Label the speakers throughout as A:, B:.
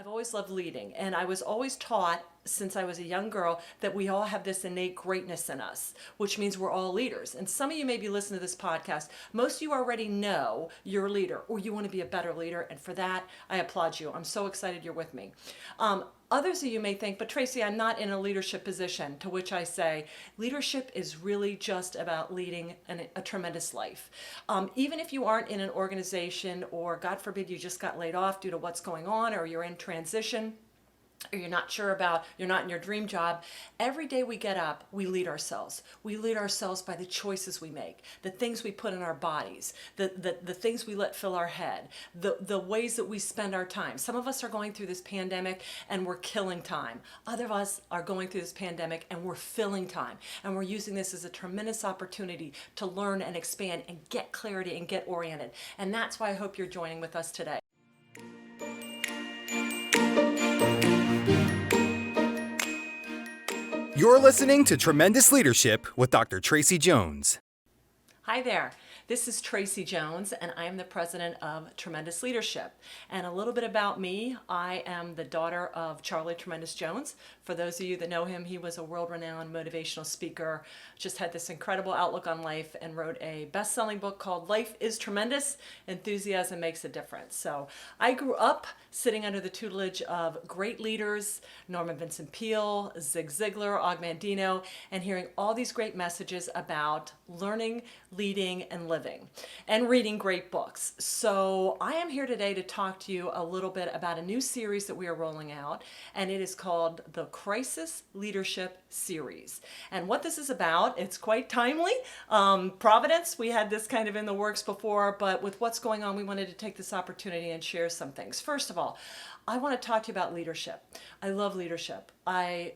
A: I've always loved leading, and I was always taught since I was a young girl that we all have this innate greatness in us, which means we're all leaders. And some of you may be listening to this podcast. Most of you already know you're a leader or you want to be a better leader. And for that, I applaud you. I'm so excited you're with me. Others of you may think, but Tracey, I'm not in a leadership position, to which I say, leadership is really just about leading a tremendous life. Even if you aren't in an organization or God forbid you just got laid off due to what's going on or you're in transition, or you're not sure about, you're not in your dream job, every day we get up, we lead ourselves. We lead ourselves by the choices we make, the things we put in our bodies, the things we let fill our head, the ways that we spend our time. Some of us are going through this pandemic and we're killing time. Other of us are going through this pandemic and we're filling time. And we're using this as a tremendous opportunity to learn and expand and get clarity and get oriented. And that's why I hope you're joining with us today.
B: You're listening to Tremendous Leadership with Dr. Tracey Jones.
A: Hi there. This is Tracey Jones, and I am the president of Tremendous Leadership. And a little bit about me, I am the daughter of Charlie Tremendous Jones. For those of you that know him, he was a world-renowned motivational speaker, just had this incredible outlook on life, and wrote a best-selling book called Life is Tremendous, Enthusiasm Makes a Difference. So I grew up sitting under the tutelage of great leaders, Norman Vincent Peale, Zig Ziglar, Og Mandino, and hearing all these great messages about learning, leading, and living, and reading great books. So I am here today to talk to you a little bit about a new series that we are rolling out, and it is called the Crisis Leadership Series. And what this is about, it's quite timely. Providence, we had this kind of in the works before, but with what's going on, we wanted to take this opportunity and share some things. First of all, I want to talk to you about leadership. I love leadership. I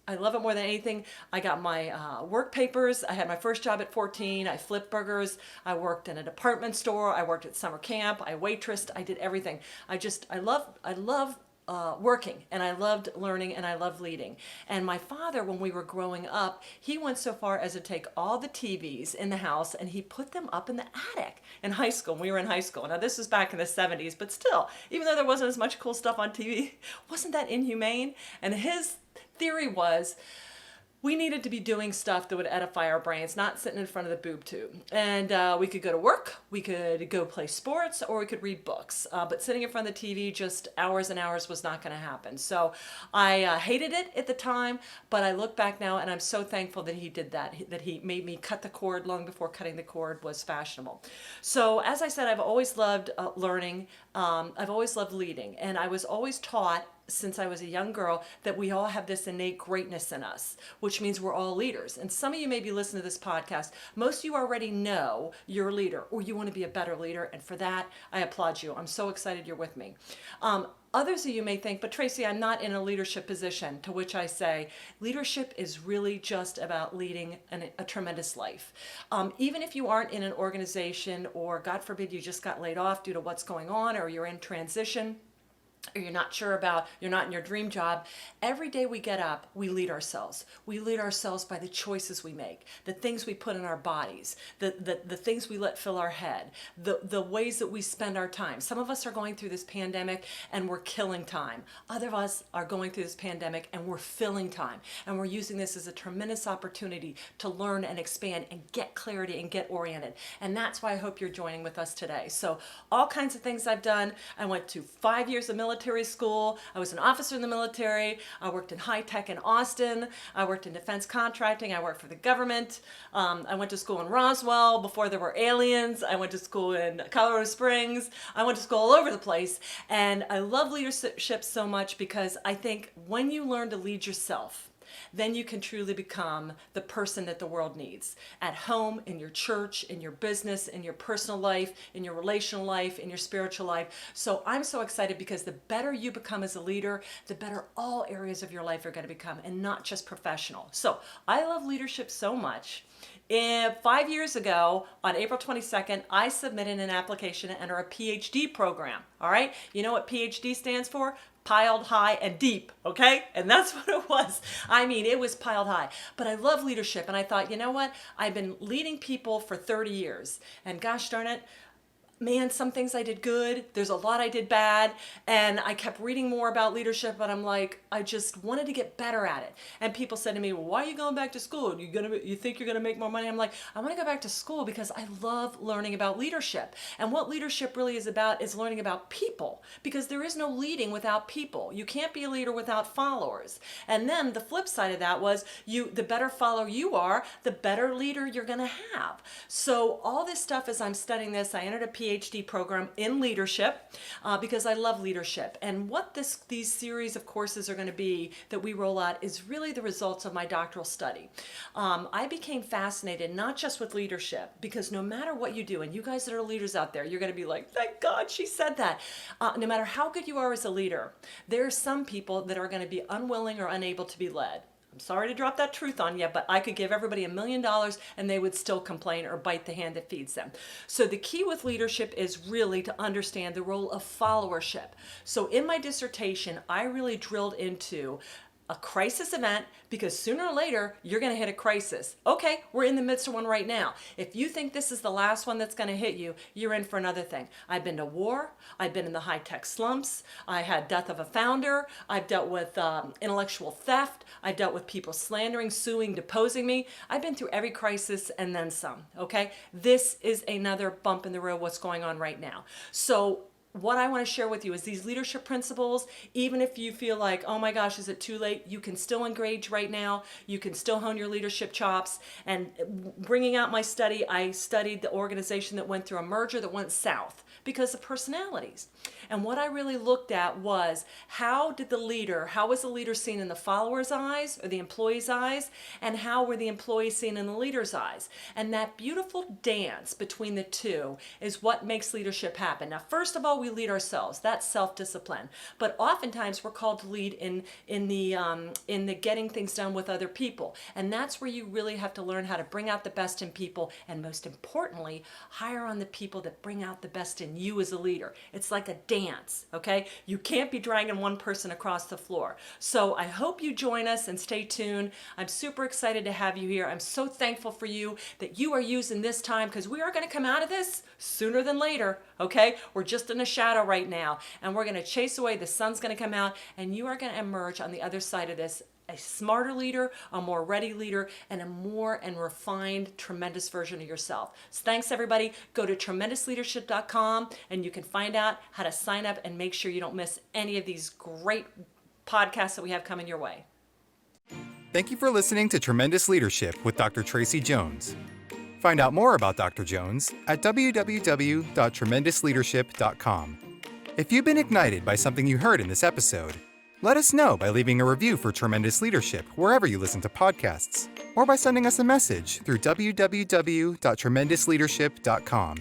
A: love it more than anything. I got my work papers. I had my first job at 14. I flipped burgers. I worked in a department store. I worked at summer camp. I waitressed. I did everything. I love working, and I loved learning, and I loved leading. And my father, when we were growing up, he went so far as to take all the TVs in the house and he put them up in the attic in high school. When we were in high school. Now this was back in the 70s, but still, even though there wasn't as much cool stuff on TV, wasn't that inhumane? And his theory was, we needed to be doing stuff that would edify our brains, not sitting in front of the boob tube. And we could go to work, we could go play sports, or we could read books. But sitting in front of the TV just hours and hours was not going to happen. So I hated it at the time, but I look back now and I'm so thankful that he did that, that he made me cut the cord long before cutting the cord was fashionable. So as I said, I've always loved learning. I've always loved leading. And I was always taught since I was a young girl that we all have this innate greatness in us, which means we're all leaders. And some of you may be listening to this podcast. Most of you already know you're a leader or you want to be a better leader. And for that, I applaud you. I'm so excited you're with me. Others of you may think, but Tracey, I'm not in a leadership position, to which I say, leadership is really just about leading a tremendous life. Even if you aren't in an organization or God forbid you just got laid off due to what's going on or you're in transition, or you're not sure about, you're not in your dream job, every day we get up, we lead ourselves. We lead ourselves by the choices we make, the things we put in our bodies, the things we let fill our head, the ways that we spend our time. Some of us are going through this pandemic and we're killing time. Other of us are going through this pandemic and we're filling time. And we're using this as a tremendous opportunity to learn and expand and get clarity and get oriented. And that's why I hope you're joining with us today. So all kinds of things I've done. I went to 5 years of military school. I was an officer in the military. I worked in high tech in Austin. I worked in defense contracting. I worked for the government. I went to school in Roswell before there were aliens. I went to school in Colorado Springs. I went to school all over the place. And I love leadership so much because I think when you learn to lead yourself, then you can truly become the person that the world needs. At home, in your church, in your business, in your personal life, in your relational life, in your spiritual life. So I'm so excited because the better you become as a leader, the better all areas of your life are going to become, and not just professional. So I love leadership so much. 5 years ago, on April 22nd, I submitted an application to enter a PhD program. All right? You know what PhD stands for? Piled high and deep, okay? And that's what it was. I mean, it was piled high. But I love leadership, and I thought, you know what? I've been leading people for 30 years, and gosh darn it, man, some things I did good. There's a lot I did bad. And I kept reading more about leadership, but I'm like, I just wanted to get better at it. And people said to me, well, why are you going back to school? You think you're going to make more money? I'm like, I want to go back to school because I love learning about leadership. And what leadership really is about is learning about people, because there is no leading without people. You can't be a leader without followers. And then the flip side of that was the better follower you are, the better leader you're going to have. So all this stuff, as I'm studying this, I entered a PhD program in leadership because I love leadership. And what these series of courses are going to be that we roll out is really the results of my doctoral study. I became fascinated not just with leadership, because no matter what you do, and you guys that are leaders out there, you're going to be like, thank God she said that. No matter how good you are as a leader, there are some people that are going to be unwilling or unable to be led. I'm sorry to drop that truth on you, but I could give everybody $1 million and they would still complain or bite the hand that feeds them. So the key with leadership is really to understand the role of followership. So in my dissertation, I really drilled into a crisis event, because sooner or later you're going to hit a crisis. Okay, we're in the midst of one right now. If you think this is the last one that's going to hit you, you're in for another thing. I've been to war. I've been in the high-tech slumps. I had death of a founder. I've dealt with intellectual theft. I've dealt with people slandering, suing, deposing me. I've been through every crisis and then some. Okay, this is another bump in the road. What's going on right now? So what I want to share with you is these leadership principles. Even if you feel like, oh my gosh, is it too late? You can still engage right now. You can still hone your leadership chops. And bringing out my study, I studied the organization that went through a merger that went south because of personalities. And what I really looked at was, how was the leader seen in the followers' eyes or the employees' eyes, and how were the employees seen in the leader's eyes? And that beautiful dance between the two is what makes leadership happen. Now, first of all, we lead ourselves. That's self-discipline. But oftentimes we're called to lead in the getting things done with other people. And that's where you really have to learn how to bring out the best in people, and most importantly, hire on the people that bring out the best in you as a leader. It's like a dance, okay? You can't be dragging one person across the floor. So I hope you join us and stay tuned. I'm super excited to have you here. I'm so thankful for you that you are using this time, because we are going to come out of this sooner than later, okay? We're just in a shadow right now, and we're going to chase away. The sun's going to come out, and you are going to emerge on the other side of this a smarter leader, a more ready leader, and a more and refined, tremendous version of yourself. So thanks, everybody. Go to tremendousleadership.com and you can find out how to sign up and make sure you don't miss any of these great podcasts that we have coming your way.
B: Thank you for listening to Tremendous Leadership with Dr. Tracey Jones. Find out more about Dr. Jones at www.tremendousleadership.com. If you've been ignited by something you heard in this episode, let us know by leaving a review for Tremendous Leadership wherever you listen to podcasts, or by sending us a message through www.tremendousleadership.com.